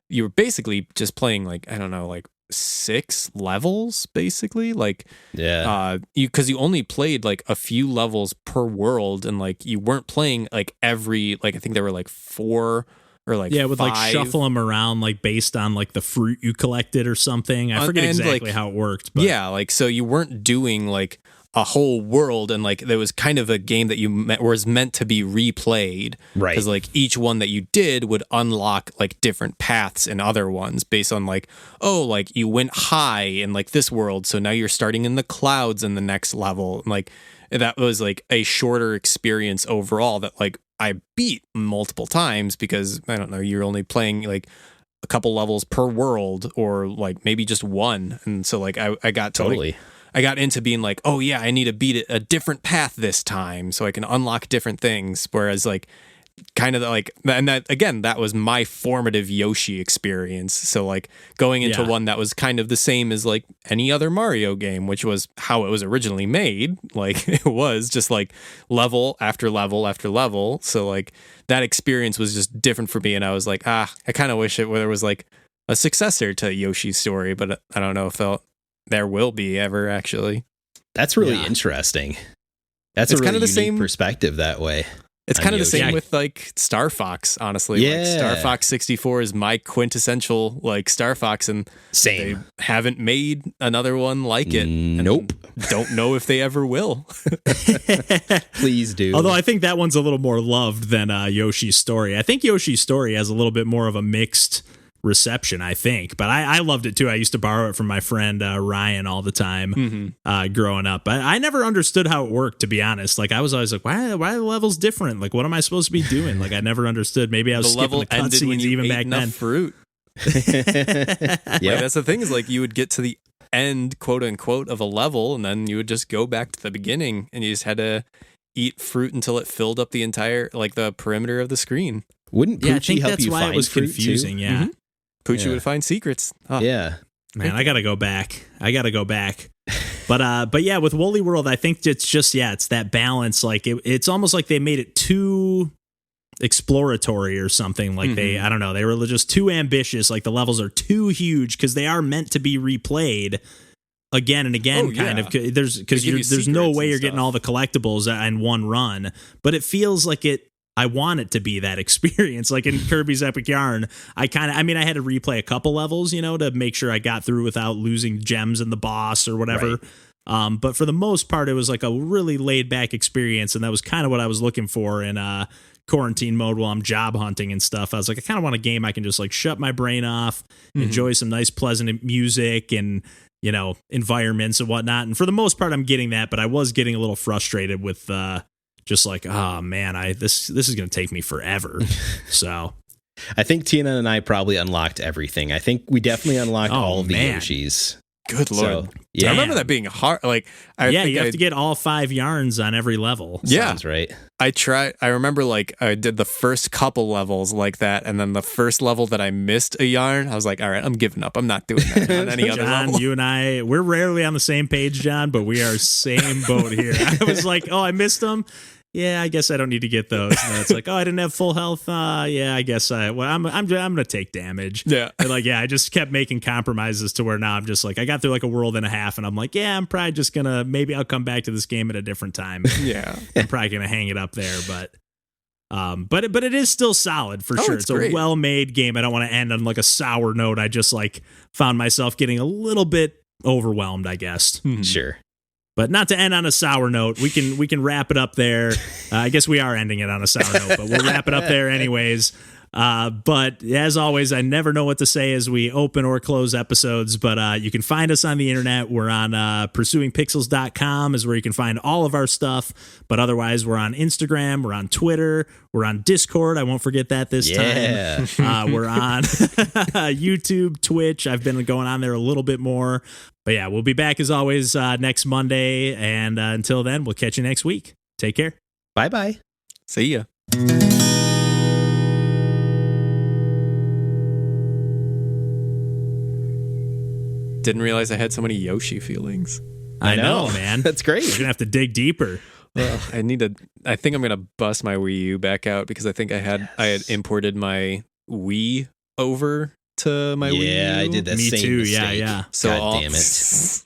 you were basically just playing like, I don't know, like 6 levels basically, like because you only played like a few levels per world, and like you weren't playing like every, like I think there were like 4 or like with 5. like shuffle them around like based on like the fruit you collected or something. I forget exactly how it worked, but like so you weren't doing like a whole world, and like there was kind of a game that was meant to be replayed, right? Because like each one that you did would unlock like different paths in other ones based on like, oh, like you went high in like this world, so now you're starting in the clouds in the next level, and like that was like a shorter experience overall that like I beat multiple times because I don't know, you're only playing like a couple levels per world, or like maybe just one, and so like I got to totally. I got into being like, oh yeah, I need to beat it a different path this time so I can unlock different things. Whereas like kind of like, and that again, that was my formative Yoshi experience. So like going into one that was kind of the same as like any other Mario game, which was how it was originally made. Like it was just like level after level after level. So like that experience was just different for me. And I was like, I kind of wish there was like a successor to Yoshi's Story, but I don't know if there will be ever, actually. That's really interesting. It's a really kind of the same perspective that way. It's kind of the same with like Star Fox, honestly. Yeah. Like Star Fox 64 is my quintessential like Star Fox, and they haven't made another one like it. Nope. Don't know if they ever will. Please do. Although I think that one's a little more loved than Yoshi's Story. I think Yoshi's Story has a little bit more of a mixed reception, I think, but I loved it too. I used to borrow it from my friend Ryan all the time growing up. But I never understood how it worked, to be honest. Like I was always like, why are the levels different? Like what am I supposed to be doing? Like I never understood. Maybe I was skipping the cutscenes even back then. Fruit. That's the thing, is like you would get to the end, quote unquote, of a level, and then you would just go back to the beginning, and you just had to eat fruit until it filled up the entire like the perimeter of the screen. Wouldn't Poochie help you find it was confusing? Too? Yeah. Poochie would find secrets. Oh. Yeah. Man, I gotta go back. But yeah, with Woolly World, I think it's just it's that balance. Like it's almost like they made it too exploratory or something. Like I don't know, they were just too ambitious. Like the levels are too huge because they are meant to be replayed again and again. There's no way you're getting all the collectibles in one run. But it feels like I want it to be that experience. Like in Kirby's Epic Yarn, I had to replay a couple levels, to make sure I got through without losing gems in the boss or whatever. Right. But for the most part, it was like a really laid back experience. And that was kind of what I was looking for in quarantine mode while I'm job hunting and stuff. I was like, I kind of want a game I can just like shut my brain off, enjoy some nice, pleasant music and, environments and whatnot. And for the most part, I'm getting that, but I was getting a little frustrated with, just like, oh man, this is going to take me forever. So I think Tina and I probably unlocked everything. I think we definitely unlocked all of the Yoshis. Good Lord. So, yeah. I remember that being hard. Like, you have to get all 5 yarns on every level. Yeah. Sounds right. I remember like I did the first couple levels like that, and then the first level that I missed a yarn, I was like, all right, I'm giving up. I'm not doing that on any other John, level. you and I, we're rarely on the same page, John, but we are same boat here. I was like, oh, I missed them. Yeah, I guess I don't need to get those. And then it's like, oh, I didn't have full health. Yeah, I guess I'm gonna take damage. Yeah. And like, yeah, I just kept making compromises to where now I'm just like, I got through like a world and a half, and I'm like, yeah, I'm probably just gonna, maybe I'll come back to this game at a different time. Yeah. I'm probably gonna hang it up there, but it is still solid for sure. It's great. A well-made game. I don't want to end on like a sour note. I just like found myself getting a little bit overwhelmed, I guess. Sure. But not to end on a sour note, we can wrap it up there. I guess we are ending it on a sour note, but we'll wrap it up there anyways. But as always, I never know what to say as we open or close episodes, but you can find us on the internet. We're on pursuingpixels.com is where you can find all of our stuff. But otherwise, we're on Instagram, we're on Twitter, we're on Discord. I won't forget that this time. We're on YouTube, Twitch. I've been going on there a little bit more. But yeah, we'll be back as always next Monday. And until then, we'll catch you next week. Take care. Bye-bye. See ya. Didn't realize I had so many Yoshi feelings. I know, man. That's great. You're going to have to dig deeper. Well, I think I'm going to bust my Wii U back out because I think I had imported my Wii over to my Wii U. Yeah, I did that Me same too. mistake. Yeah. So God damn it.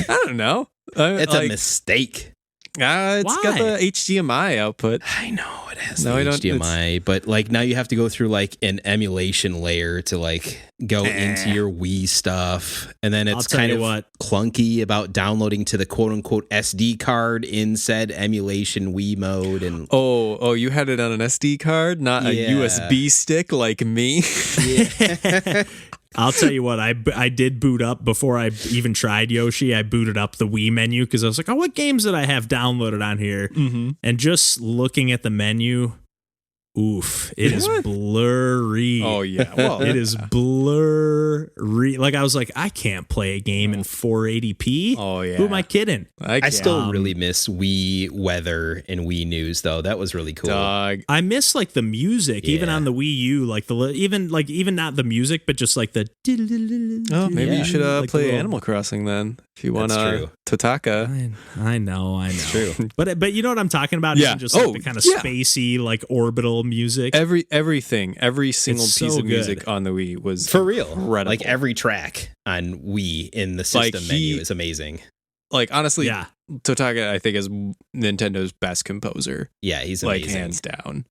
I don't know. It's a mistake. It's got the HDMI output. I know it has No, the I don't- HDMI, but like now you have to go through like an emulation layer to like go into your Wii stuff, and then I'll it's tell kind you of what. clunky about downloading to the quote unquote SD card in said emulation Wii mode, and Oh, you had it on an SD card, not a Yeah. USB stick like me. I'll tell you what, I did boot up before I even tried Yoshi. I booted up the Wii menu because I was like, oh, what games did I have downloaded on here? Mm-hmm. And just looking at the menu, oof, it is blurry. Oh yeah, well, It is blurry. Like I was like, I can't play a game in 480p. Oh yeah. Who am I kidding? I still really miss Wii weather and Wii news though. That was really cool. Dog. I miss like the music, even Yeah. on the Wii U, like even not the music, but just like the. Oh, maybe Yeah. you should Like play the little- Animal Crossing then, if you want That's true. Totaka. I know. True. But you know what I'm talking about? Yeah. Even just like Oh, the kind of yeah. spacey, like orbital music. Every single It's piece so of music good. on the Wii was For real. incredible. Like every track on Wii in the Like, system menu is amazing. Like honestly, Yeah. Totaka I think is Nintendo's best composer, Yeah, he's like amazing. hands down.